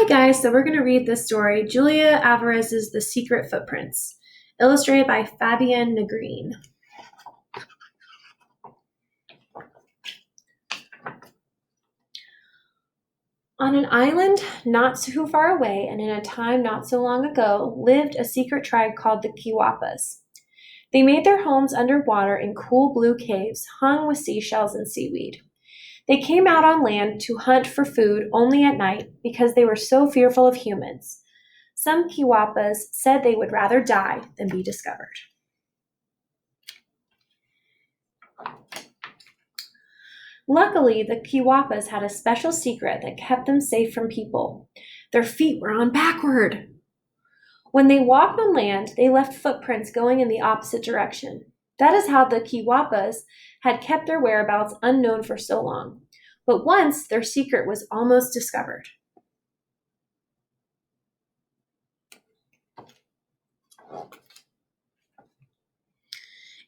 Hi guys, so we're going to read this story, Julia Alvarez's The Secret Footprints, illustrated by Fabienne Negreen. On an island not too far away and in a time not so long ago lived a secret tribe called the Kiwapas. They made their homes underwater in cool blue caves hung with seashells and seaweed. They came out on land to hunt for food only at night because they were so fearful of humans. Some Kiwapas said they would rather die than be discovered. Luckily, the Kiwapas had a special secret that kept them safe from people. Their feet were on backward. When they walked on land, they left footprints going in the opposite direction. That is how the Kiwapas had kept their whereabouts unknown for so long. But once, their secret was almost discovered.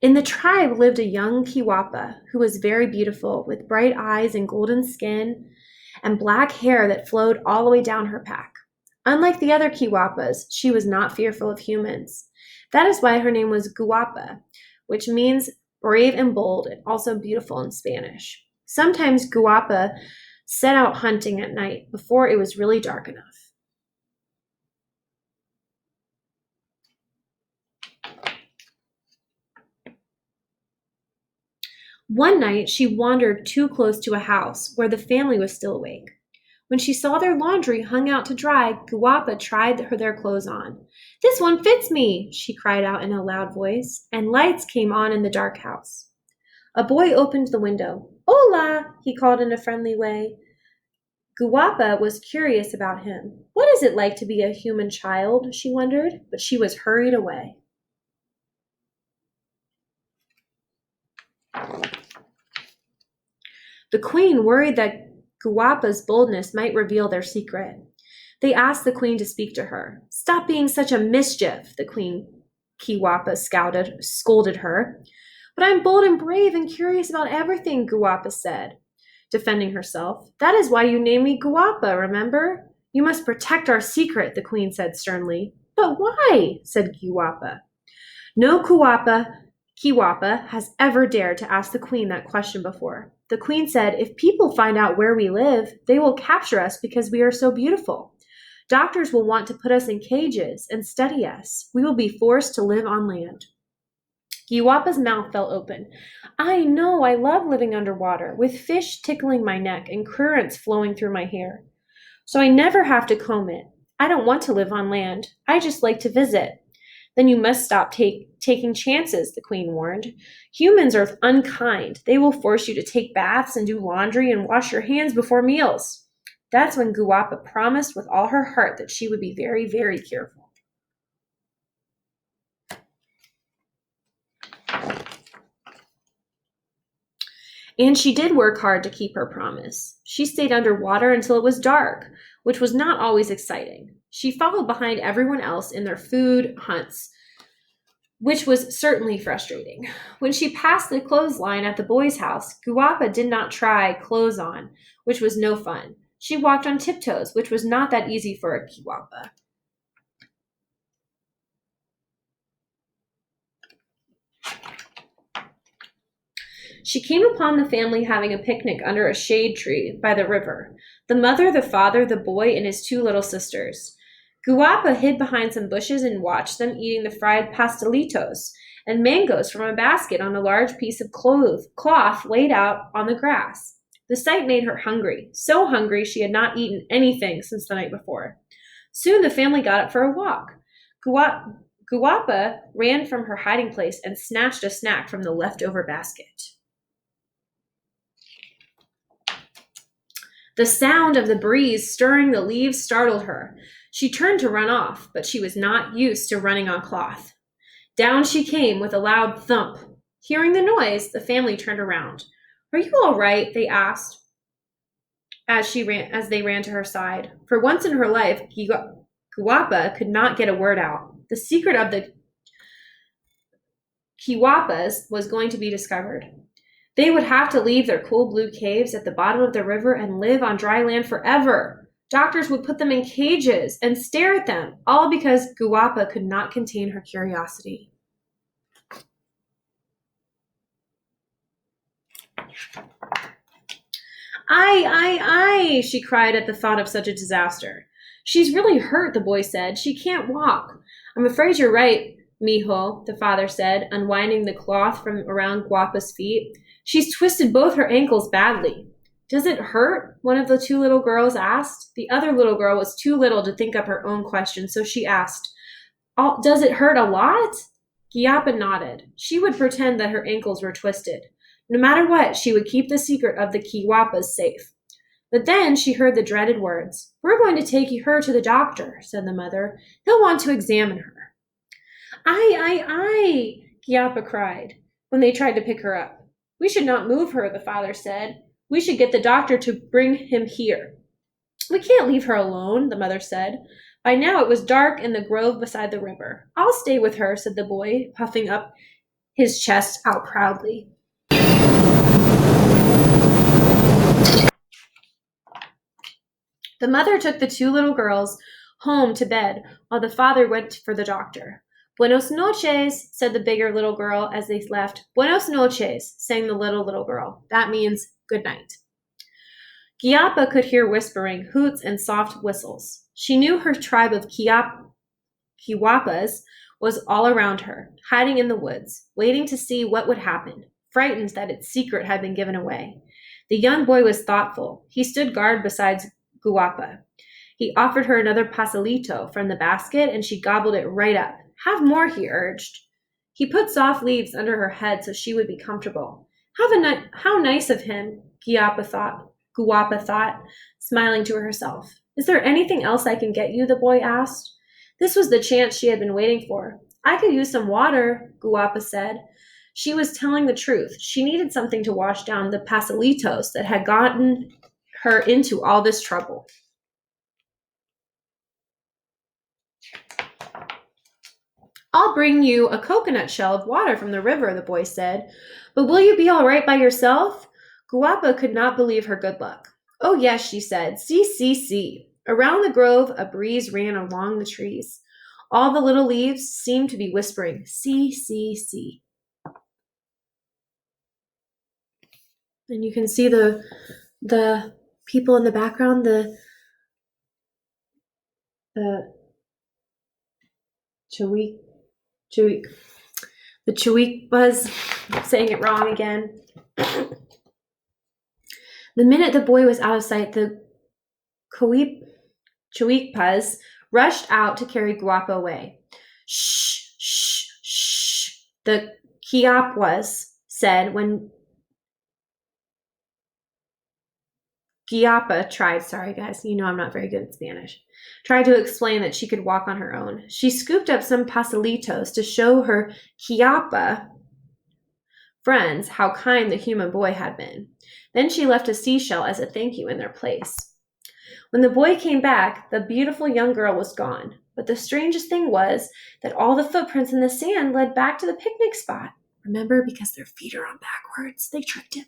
In the tribe lived a young Kiwapa who was very beautiful, with bright eyes and golden skin and black hair that flowed all the way down her back. Unlike the other Kiwapas, she was not fearful of humans. That is why her name was Guapa, which means brave and bold, and also beautiful in Spanish. Sometimes Guapa set out hunting at night before it was really dark enough. One night, she wandered too close to a house where the family was still awake. When she saw their laundry hung out to dry, Guapa tried their clothes on. "This one fits me," she cried out in a loud voice, and lights came on in the dark house. A boy opened the window. "Hola," he called in a friendly way. Guapa was curious about him. What is it like to be a human child, she wondered, but she was hurried away. The queen worried that Guapa's boldness might reveal their secret. They asked the queen to speak to her. "Stop being such a mischief," the queen Kiwapa scolded her. "But I'm bold and brave and curious about everything," Guapa said, defending herself. "That is why you named me Guapa, remember? You must protect our secret," the queen said sternly. "But why?" said Guapa. No Kiwapa has ever dared to ask the queen that question before. The queen said, "If people find out where we live, they will capture us because we are so beautiful. Doctors will want to put us in cages and study us. We will be forced to live on land." Kiwapa's mouth fell open. "I know, I love living underwater, with fish tickling my neck and currents flowing through my hair. So I never have to comb it. I don't want to live on land. I just like to visit." "Then you must stop taking chances," the queen warned. "Humans are unkind. They will force you to take baths and do laundry and wash your hands before meals." That's when Guapa promised with all her heart that she would be very, very careful. And she did work hard to keep her promise. She stayed underwater until it was dark, which was not always exciting. She followed behind everyone else in their food hunts, which was certainly frustrating. When she passed the clothesline at the boys' house, Guapa did not try clothes on, which was no fun. She walked on tiptoes, which was not that easy for a Kiwapa. She came upon the family having a picnic under a shade tree by the river. The mother, the father, the boy, and his two little sisters. Guapa hid behind some bushes and watched them eating the fried pastelitos and mangoes from a basket on a large piece of cloth laid out on the grass. The sight made her hungry, so hungry she had not eaten anything since the night before. Soon the family got up for a walk. Guapa ran from her hiding place and snatched a snack from the leftover basket. The sound of the breeze stirring the leaves startled her. She turned to run off, but she was not used to running on cloth. Down she came with a loud thump. Hearing the noise, the family turned around. "Are you all right?" they asked as they ran to her side. For once in her life, Guapa could not get a word out. The secret of the Kiwapas was going to be discovered. They would have to leave their cool blue caves at the bottom of the river and live on dry land forever. Doctors would put them in cages and stare at them, all because Guapa could not contain her curiosity. Ay, she cried at the thought of such a disaster. She's really hurt, the boy said. She can't walk. I'm afraid you're right, mijo, the father said, unwinding the cloth from around Guapa's feet. She's twisted both her ankles badly. Does it hurt? One of the two little girls asked. The other little girl was too little to think up her own question, so she asked, Does it hurt a lot? Guapa nodded. She would pretend that her ankles were twisted. No matter what, she would keep the secret of the Kiwapas safe. But then she heard the dreaded words. We're going to take her to the doctor, said the mother. He'll want to examine her. Ay, Giappa cried when they tried to pick her up. We should not move her, the father said. We should get the doctor to bring him here. We can't leave her alone, the mother said. By now it was dark in the grove beside the river. I'll stay with her, said the boy, puffing up his chest out proudly. The mother took the two little girls home to bed while the father went for the doctor. Buenos noches, said the bigger little girl as they left. Buenos noches, sang the little girl. That means good night. Giappa could hear whispering, hoots, and soft whistles. She knew her tribe of Kiwapas was all around her, hiding in the woods, waiting to see what would happen, frightened that its secret had been given away. The young boy was thoughtful. He stood guard beside Guapa. He offered her another pastelito from the basket, and she gobbled it right up. Have more, he urged. He put soft leaves under her head so she would be comfortable. How nice of him, Guapa thought, smiling to herself. Is there anything else I can get you? The boy asked. This was the chance she had been waiting for. I could use some water, Guapa said. She was telling the truth. She needed something to wash down the pastelitos that had gotten her into all this trouble. I'll bring you a coconut shell of water from the river, the boy said. But will you be all right by yourself? Guapa could not believe her good luck. Oh, yes, she said. See. Around the grove, a breeze ran along the trees. All the little leaves seemed to be whispering, see. And you can see the people in the background, the Chuikpas, saying it wrong again. The minute the boy was out of sight, the Chuikpas rushed out to carry Guapa away. Shh, the Kiapuas said when Giappa tried, sorry guys, you know I'm not very good at Spanish, tried to explain that she could walk on her own. She scooped up some pastelitos to show her Kiappa friends how kind the human boy had been. Then she left a seashell as a thank you in their place. When the boy came back, the beautiful young girl was gone. But the strangest thing was that all the footprints in the sand led back to the picnic spot. Remember, because their feet are on backwards, they tricked him.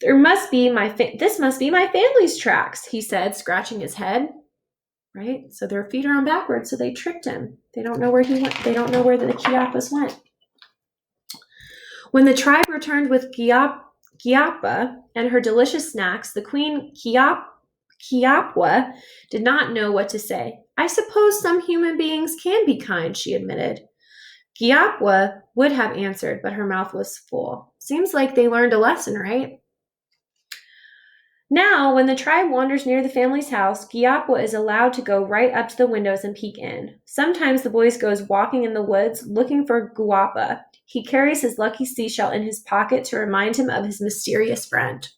This must be my family's tracks, he said, scratching his head. Right? So their feet are on backwards, so they tricked him. They don't know where he went. They don't know where the Kiapas went. When the tribe returned with Giappa and her delicious snacks, the queen Kiapwa did not know what to say. I suppose some human beings can be kind, she admitted. Giapwa would have answered, but her mouth was full. Seems like they learned a lesson, right? Now, when the tribe wanders near the family's house, Giapwa is allowed to go right up to the windows and peek in. Sometimes the boy goes walking in the woods looking for Guapa. He carries his lucky seashell in his pocket to remind him of his mysterious friend.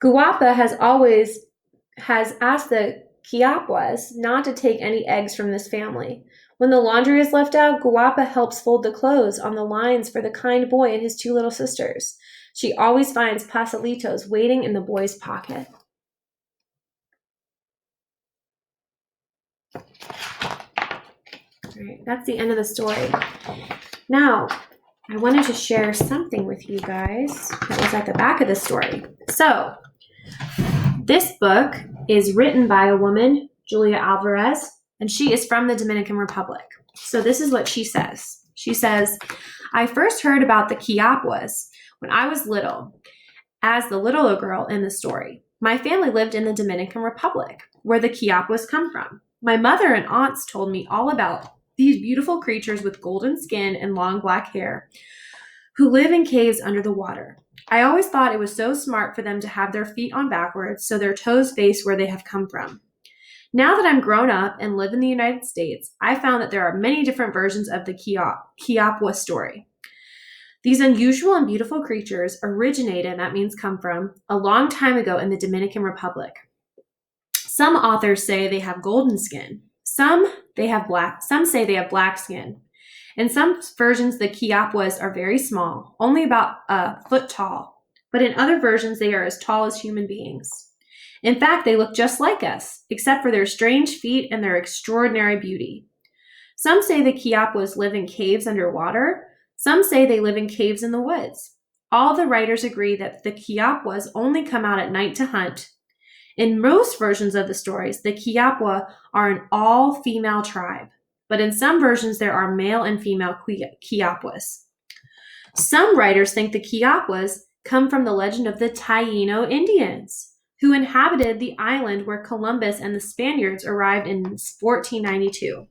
Guapa has asked the Kiapuas not to take any eggs from this family. When the laundry is left out, Guapa helps fold the clothes on the lines for the kind boy and his two little sisters. She always finds pastelitos waiting in the boy's pocket. All right, that's the end of the story. Now, I wanted to share something with you guys that was at the back of the story. So, this book is written by a woman, Julia Alvarez, and she is from the Dominican Republic. So this is what she says. She says, I first heard about the Quiapuas when I was little, as the little girl in the story. My family lived in the Dominican Republic, where the Quiapuas come from. My mother and aunts told me all about these beautiful creatures with golden skin and long black hair who live in caves under the water. I always thought it was so smart for them to have their feet on backwards so their toes face where they have come from. Now that I'm grown up and live in the United States, I found that there are many different versions of the Quiapua story. These unusual and beautiful creatures originated, that means come from, a long time ago in the Dominican Republic. Some authors say they have golden skin. Some say they have black skin. In some versions, the Quiapuas are very small, only about a foot tall, but in other versions, they are as tall as human beings. In fact, they look just like us, except for their strange feet and their extraordinary beauty. Some say the Quiapuas live in caves underwater. Some say they live in caves in the woods. All the writers agree that the Quiapuas only come out at night to hunt. In most versions of the stories, the Quiapua are an all-female tribe, but in some versions there are male and female Quiapuas. Some writers think the Quiapuas come from the legend of the Taino Indians, who inhabited the island where Columbus and the Spaniards arrived in 1492.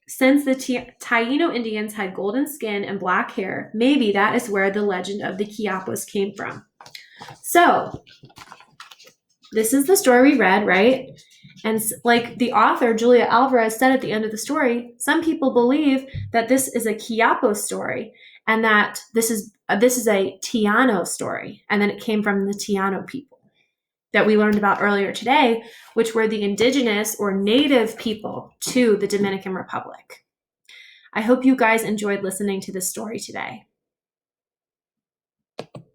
Since the Taino Indians had golden skin and black hair, maybe that is where the legend of the Quiapuas came from. So, this is the story we read, right? And like the author, Julia Alvarez, said at the end of the story, some people believe that this is a Quiapo story and that this is a Tiano story, and then it came from the Tiano people that we learned about earlier today, which were the indigenous or native people to the Dominican Republic. I hope you guys enjoyed listening to this story today.